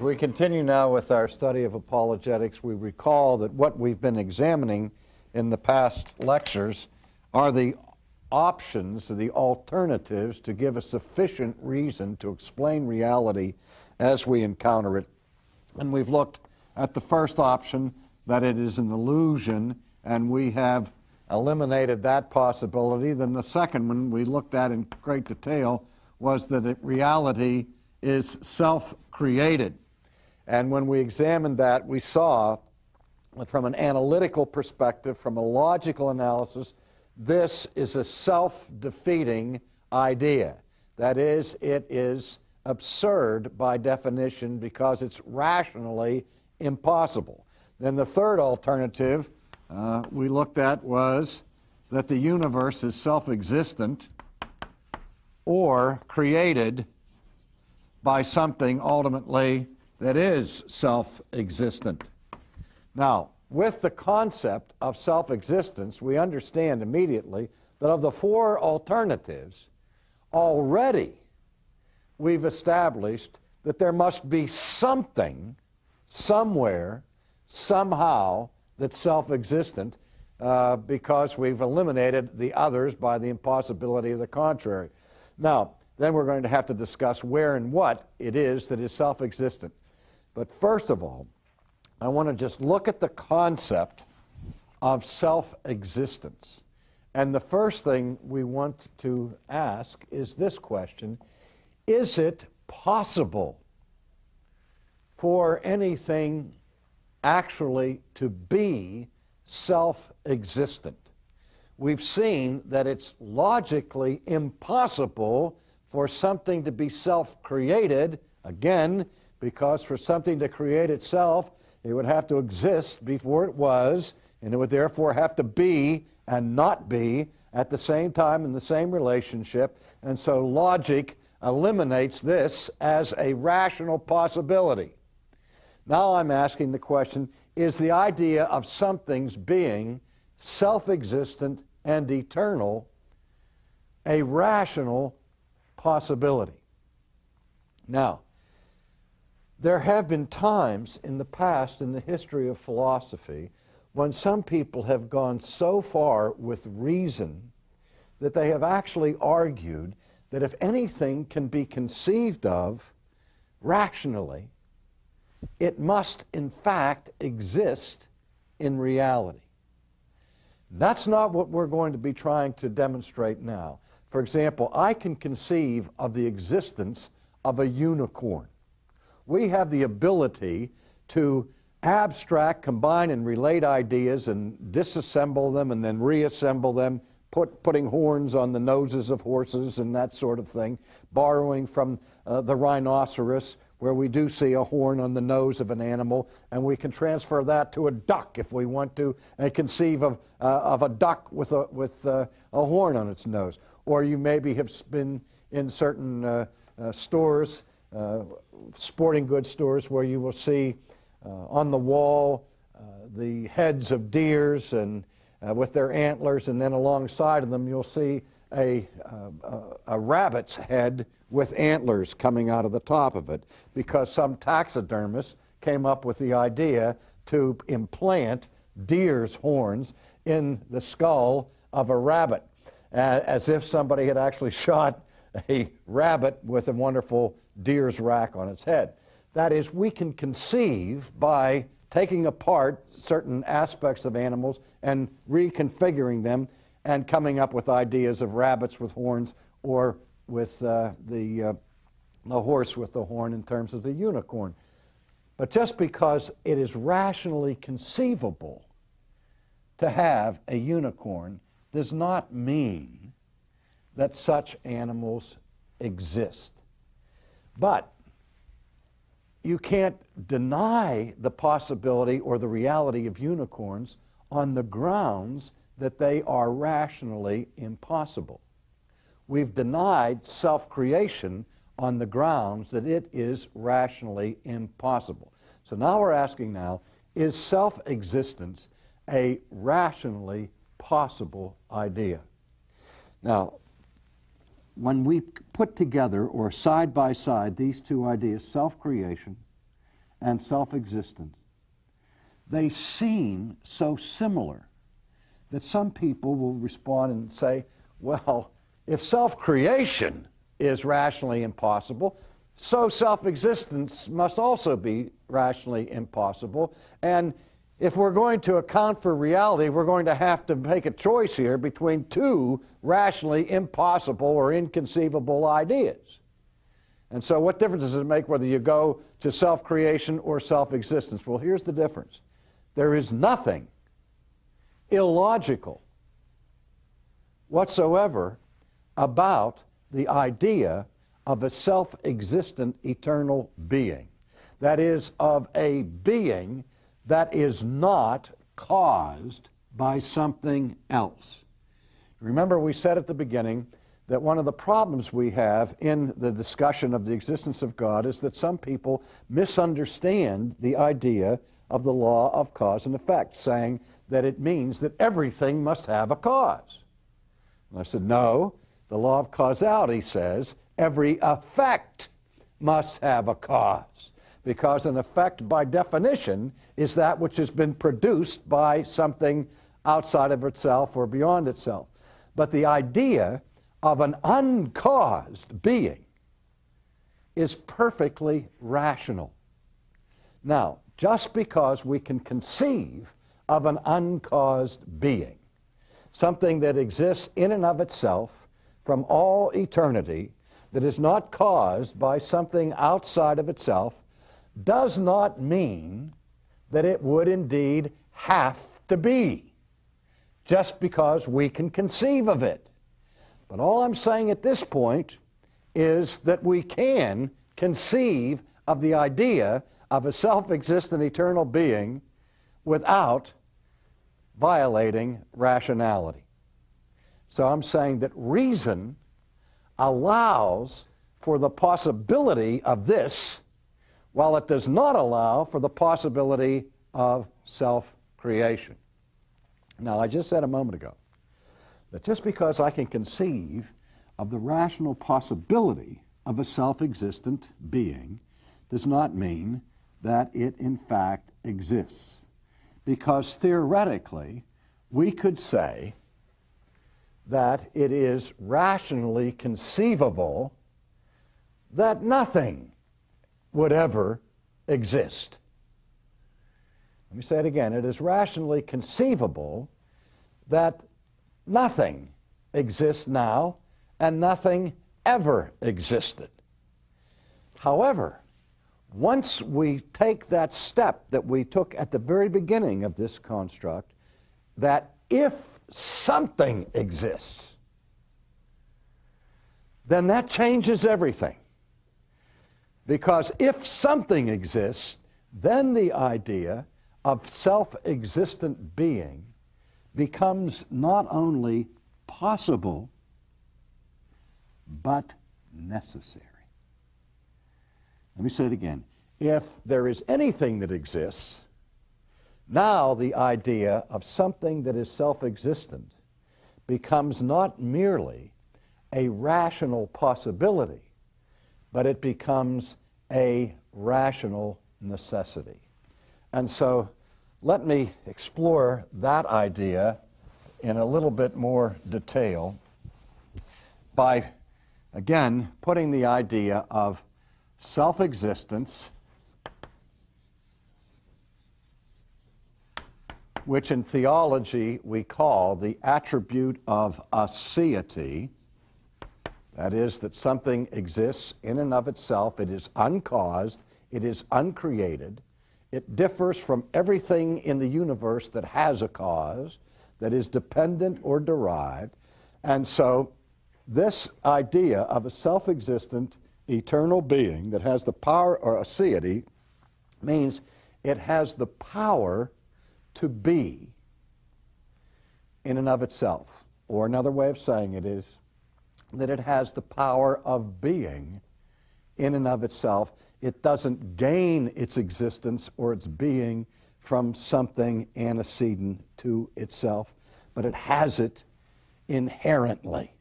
We continue now with our study of apologetics. We recall that what we've been examining in the past lectures are the options, the alternatives to give a sufficient reason to explain reality as we encounter it. And we've looked at the first option, that it is an illusion, and we have eliminated that possibility. Then the second one we looked at in great detail was that reality is self-created. And when we examined that, we saw that from an analytical perspective, from a logical analysis, this is a self-defeating idea. That is, it is absurd by definition because it's rationally impossible. Then the third alternative we looked at was that the universe is self-existent or created by something ultimately that is self-existent. Now, with the concept of self-existence, we understand immediately that of the four alternatives, already we've established that there must be something, somewhere, somehow, that's self-existent because we've eliminated the others by the impossibility of the contrary. Now, then we're going to have to discuss where and what it is that is self-existent. But first of all, I want to just look at the concept of self-existence. And the first thing we want to ask is this question: is it possible for anything actually to be self-existent? We've seen that it's logically impossible for something to be self-created, again, because for something to create itself, it would have to exist before it was, and it would therefore have to be and not be at the same time in the same relationship. And so logic eliminates this as a rational possibility. Now I'm asking the question, is the idea of something's being self-existent and eternal a rational possibility? Now, there have been times in the past in the history of philosophy when some people have gone so far with reason that they have actually argued that if anything can be conceived of rationally, it must in fact exist in reality. That's not what we're going to be trying to demonstrate now. For example, I can conceive of the existence of a unicorn. We have the ability to abstract, combine, and relate ideas and disassemble them and then reassemble them, putting horns on the noses of horses and that sort of thing, borrowing from the rhinoceros, where we do see a horn on the nose of an animal, and we can transfer that to a duck if we want to, and conceive of a duck with a horn on its nose. Or you maybe have been in certain stores, sporting goods stores, where you will see on the wall the heads of deers and with their antlers, and then alongside of them you'll see a rabbit's head with antlers coming out of the top of it, because some taxidermist came up with the idea to implant deer's horns in the skull of a rabbit, as if somebody had actually shot a rabbit with a wonderful deer's rack on its head. That is, we can conceive by taking apart certain aspects of animals and reconfiguring them and coming up with ideas of rabbits with horns, or with the horse with the horn in terms of the unicorn. But just because it is rationally conceivable to have a unicorn does not mean that such animals exist. But you can't deny the possibility or the reality of unicorns on the grounds that they are rationally impossible. We've denied self-creation on the grounds that it is rationally impossible. So now we're asking now, is self-existence a rationally possible idea? Now, when we put together or side by side these two ideas, self-creation and self-existence, they seem so similar that some people will respond and say, well, if self-creation is rationally impossible, so self-existence must also be rationally impossible. And if we're going to account for reality, we're going to have to make a choice here between two rationally impossible or inconceivable ideas. And so what difference does it make whether you go to self-creation or self-existence? Well, here's the difference. There is nothing illogical whatsoever about the idea of a self-existent eternal being. That is, of a being that is not caused by something else. Remember, we said at the beginning that one of the problems we have in the discussion of the existence of God is that some people misunderstand the idea of the law of cause and effect, saying that it means that everything must have a cause. And I said, no, the law of causality says every effect must have a cause, because an effect by definition is that which has been produced by something outside of itself or beyond itself. But the idea of an uncaused being is perfectly rational. Now, just because we can conceive of an uncaused being, something that exists in and of itself from all eternity, that is not caused by something outside of itself, does not mean that it would indeed have to be, just because we can conceive of it. But all I'm saying at this point is that we can conceive of the idea of a self-existent eternal being without violating rationality. So I'm saying that reason allows for the possibility of this, while it does not allow for the possibility of self-creation. Now, I just said a moment ago that just because I can conceive of the rational possibility of a self-existent being does not mean that it in fact exists. Because theoretically, we could say that it is rationally conceivable that nothing would ever exist. Let me say it again. It is rationally conceivable that nothing exists now and nothing ever existed. However, once we take that step that we took at the very beginning of this construct, that if something exists, then that changes everything. Because if something exists, then the idea of self-existent being becomes not only possible, but necessary. Let me say it again. If there is anything that exists, now the idea of something that is self-existent becomes not merely a rational possibility, but it becomes a rational necessity. And so let me explore that idea in a little bit more detail by, again, putting the idea of self-existence, which in theology we call the attribute of aseity. That is, that something exists in and of itself. It is uncaused. It is uncreated. It differs from everything in the universe that has a cause, that is dependent or derived. And so this idea of a self-existent eternal being that has the power, or aseity, means it has the power to be in and of itself. Or another way of saying it is that it has the power of being in and of itself. It doesn't gain its existence or its being from something antecedent to itself, but it has it inherently.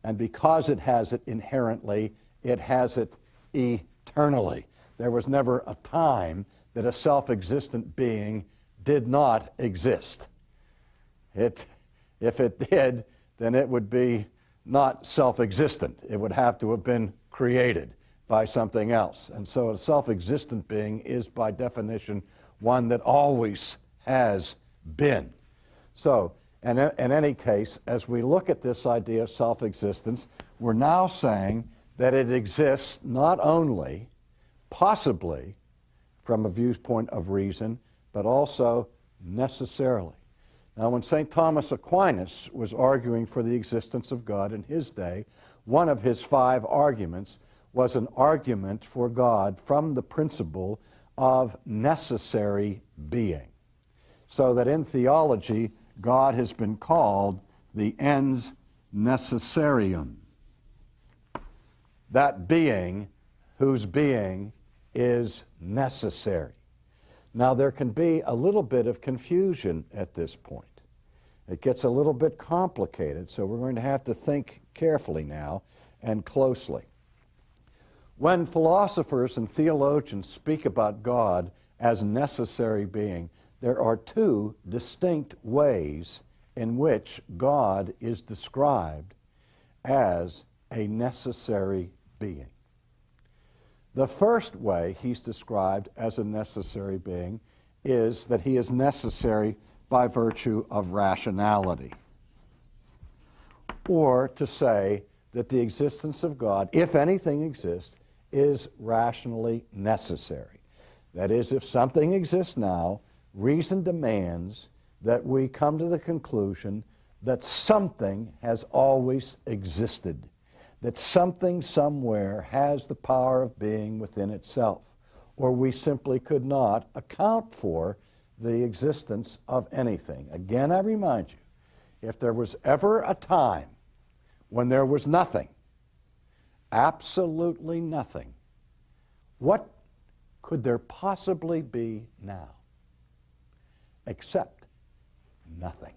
And because it has it inherently, it has it eternally. there was never a time that a self-existent being did not exist. If it did, then it would be not self-existent. It would have to have been created by something else. And so a self-existent being is, by definition, one that always has been. So, in any case, as we look at this idea of self-existence, we're now saying that it exists not only, possibly, from a viewpoint of reason, but also necessarily. Now, when St. Thomas Aquinas was arguing for the existence of God in his day, one of his 5 arguments was an argument for God from the principle of necessary being. So that in theology, God has been called the ens necessarium, that being whose being is necessary. Now, there can be a little bit of confusion at this point. It gets a little bit complicated, so we're going to have to think carefully now and closely. When philosophers and theologians speak about God as necessary being, there are 2 distinct ways in which God is described as a necessary being. The first way he's described as a necessary being is that he is necessary by virtue of rationality. Or to say that the existence of God, if anything exists, is rationally necessary. That is, if something exists now, reason demands that we come to the conclusion that something has always existed, that something somewhere has the power of being within itself, or we simply could not account for the existence of anything. Again, I remind you, if there was ever a time when there was nothing, absolutely nothing, what could there possibly be now? Except nothing.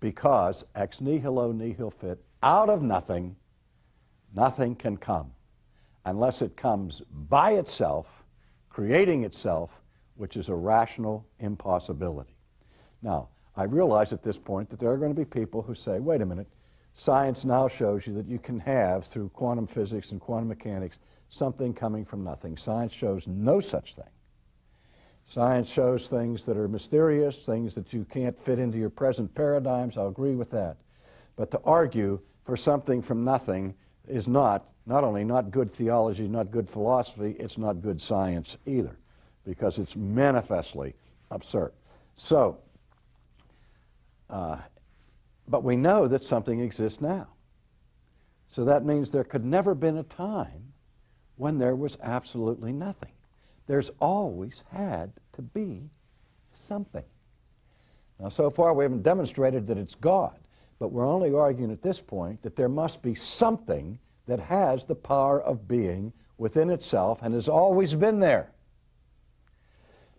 Because ex nihilo nihil fit, out of nothing, nothing can come, unless it comes by itself, creating itself, which is a rational impossibility. Now, I realize at this point that there are going to be people who say, wait a minute, science now shows you that you can have, through quantum physics and quantum mechanics, something coming from nothing. Science shows no such thing. Science shows things that are mysterious, things that you can't fit into your present paradigms. I'll agree with that. But to argue for something from nothing is not only not good theology, not good philosophy, it's not good science either, because it's manifestly absurd. So, but we know that something exists now. So that means there could never have been a time when there was absolutely nothing. There's always had to be something. Now, so far we haven't demonstrated that it's God, but we're only arguing at this point that there must be something that has the power of being within itself and has always been there.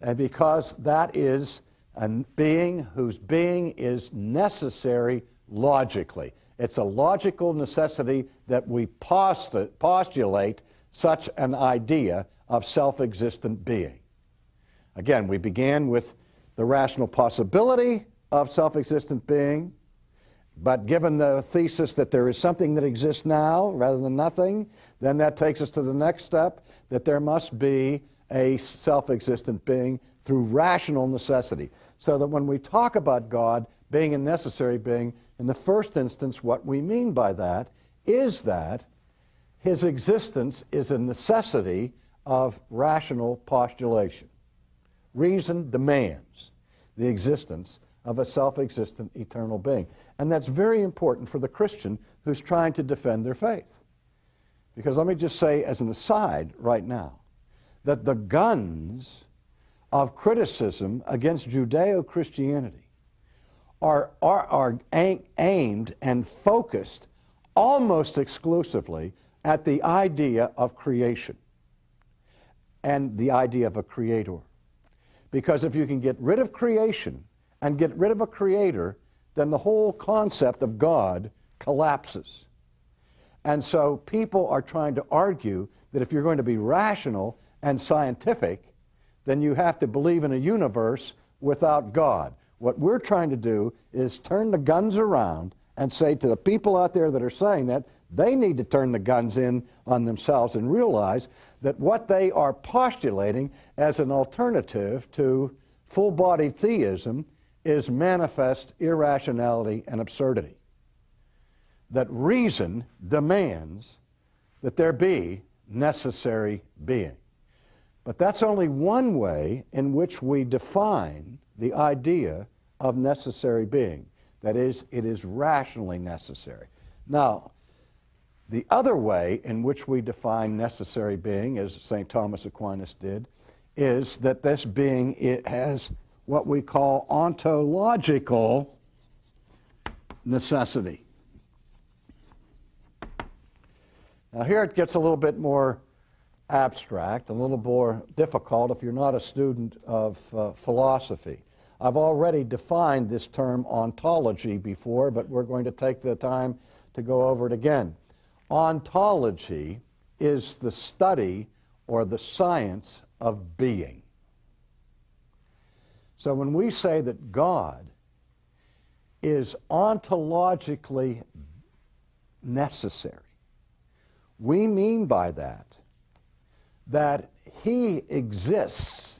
And because that is a being whose being is necessary logically. It's a logical necessity that we postulate such an idea of self-existent being. Again, we began with the rational possibility of self-existent being, but given the thesis that there is something that exists now rather than nothing, then that takes us to the next step, that there must be a self-existent being through rational necessity. So that when we talk about God being a necessary being, in the first instance, what we mean by that is that his existence is a necessity of rational postulation. Reason demands the existence of a self-existent eternal being. And that's very important for the Christian who's trying to defend their faith. Because let me just say as an aside right now, that the guns of criticism against Judeo-Christianity are aimed and focused almost exclusively at the idea of creation and the idea of a creator. Because if you can get rid of creation and get rid of a creator, then the whole concept of God collapses. And so people are trying to argue that if you're going to be rational and scientific, then you have to believe in a universe without God. What we're trying to do is turn the guns around and say to the people out there that are saying that, they need to turn the guns in on themselves and realize that what they are postulating as an alternative to full-bodied theism is manifest irrationality and absurdity. That reason demands that there be necessary being. But that's only one way in which we define the idea of necessary being. That is, it is rationally necessary. Now, the other way in which we define necessary being, as St. Thomas Aquinas did, is that this being, it has what we call ontological necessity. Now here it gets a little bit more abstract, a little more difficult if you're not a student of philosophy. I've already defined this term ontology before, but we're going to take the time to go over it again. Ontology is the study or the science of being. So when we say that God is ontologically necessary, we mean by that he exists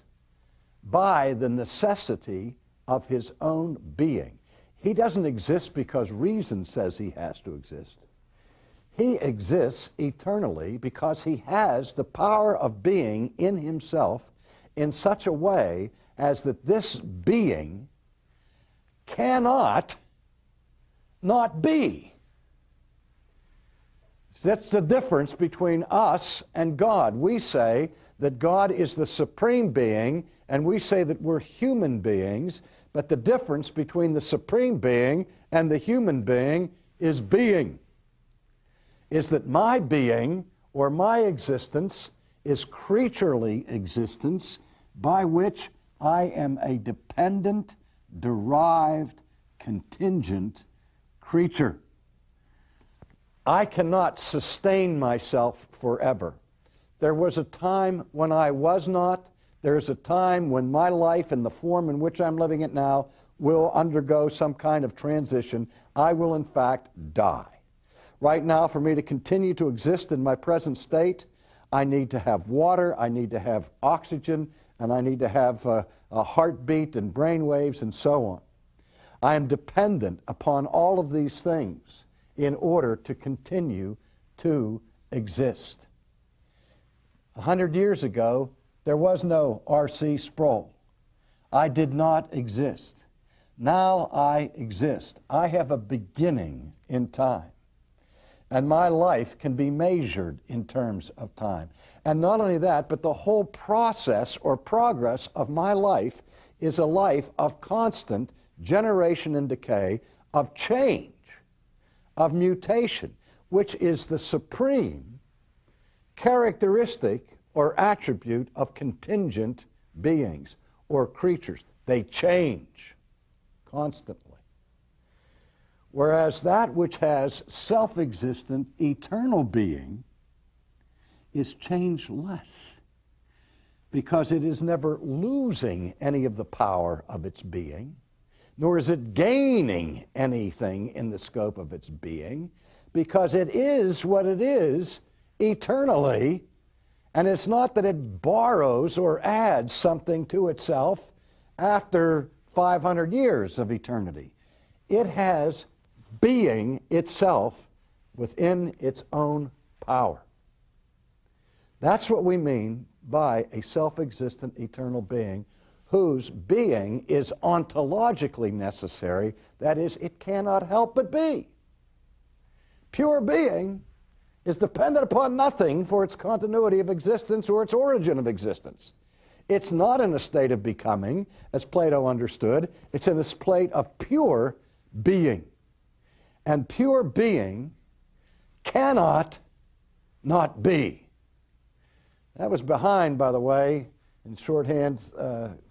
by the necessity of his own being. He doesn't exist because reason says he has to exist. He exists eternally because he has the power of being in himself in such a way as that this being cannot not be. That's the difference between us and God. We say that God is the supreme being, and we say that we're human beings, but the difference between the supreme being and the human being is being. Is that my being, or my existence, is creaturely existence by which I am a dependent, derived, contingent creature. I cannot sustain myself forever. There was a time when I was not. There is a time when my life in the form in which I'm living it now will undergo some kind of transition. I will in fact die. Right now, for me to continue to exist in my present state, I need to have water, I need to have oxygen, and I need to have a heartbeat and brain waves and so on. I am dependent upon all of these things in order to continue to exist. 100 years ago, there was no R.C. Sproul. I did not exist. Now I exist. I have a beginning in time. And my life can be measured in terms of time. And not only that, but the whole process or progress of my life is a life of constant generation and decay, of change, of mutation, which is the supreme characteristic or attribute of contingent beings or creatures. They change constantly. Whereas that which has self-existent, eternal being is changeless, because it is never losing any of the power of its being, nor is it gaining anything in the scope of its being, because it is what it is eternally, and it's not that it borrows or adds something to itself after 500 years of eternity. It has being itself within its own power. That's what we mean by a self-existent eternal being whose being is ontologically necessary. That is, it cannot help but be. Pure being is dependent upon nothing for its continuity of existence or its origin of existence. It's not in a state of becoming, as Plato understood. It's in a state of pure being. And pure being cannot not be. That was behind, by the way, in shorthand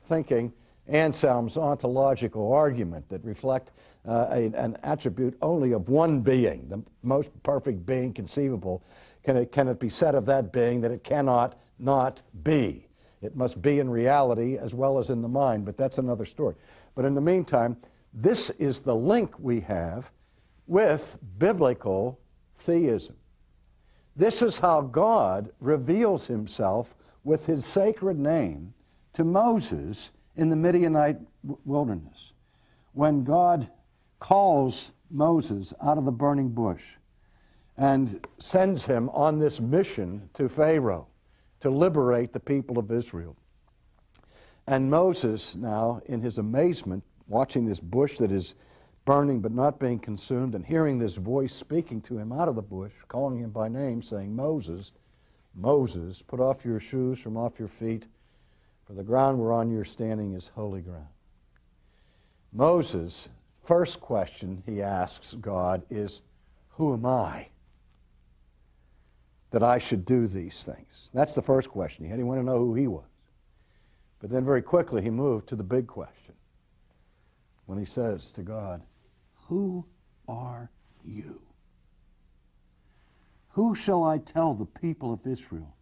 thinking, Anselm's ontological argument that reflect an attribute only of one being, the most perfect being conceivable, can it be said of that being that it cannot not be. It must be in reality as well as in the mind, but that's another story. But in the meantime, this is the link we have with biblical theism. This is how God reveals himself with his sacred name to Moses in the Midianite wilderness. When God calls Moses out of the burning bush and sends him on this mission to Pharaoh to liberate the people of Israel. And Moses now, in his amazement, watching this bush that is burning but not being consumed, and hearing this voice speaking to him out of the bush, calling him by name, saying, Moses, Moses, put off your shoes from off your feet, for the ground whereon you're standing is holy ground. Moses' first question he asks God is, who am I that I should do these things? That's the first question he had. He wanted to know who he was. But then very quickly he moved to the big question when he says to God, who are you? Who shall I tell the people of Israel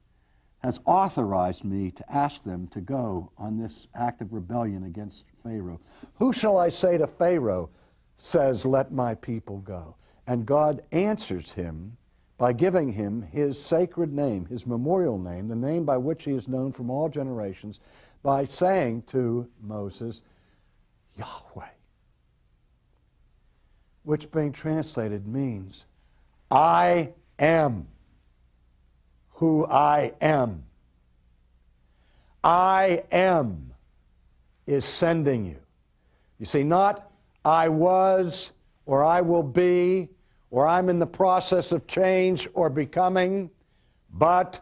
has authorized me to ask them to go on this act of rebellion against Pharaoh? Who shall I say to Pharaoh, says, let my people go? And God answers him by giving him his sacred name, his memorial name, the name by which he is known from all generations, by saying to Moses, Yahweh, which being translated means, I am who I am. I am is sending you. You see, not I was, or I will be, or I'm in the process of change or becoming, but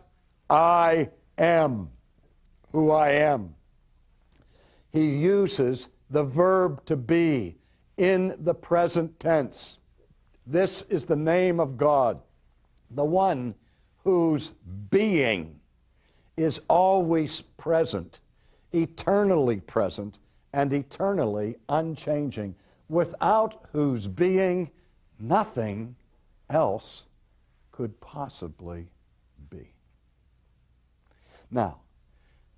I am who I am. He uses the verb to be in the present tense. This is the name of God, the one whose being is always present, eternally present, and eternally unchanging, without whose being nothing else could possibly be. Now,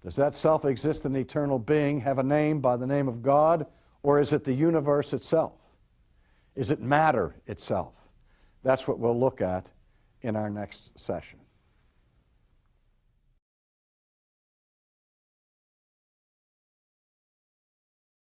does that self-existent eternal being have a name by the name of God, or is it the universe itself? Is it matter itself? That's what we'll look at in our next session.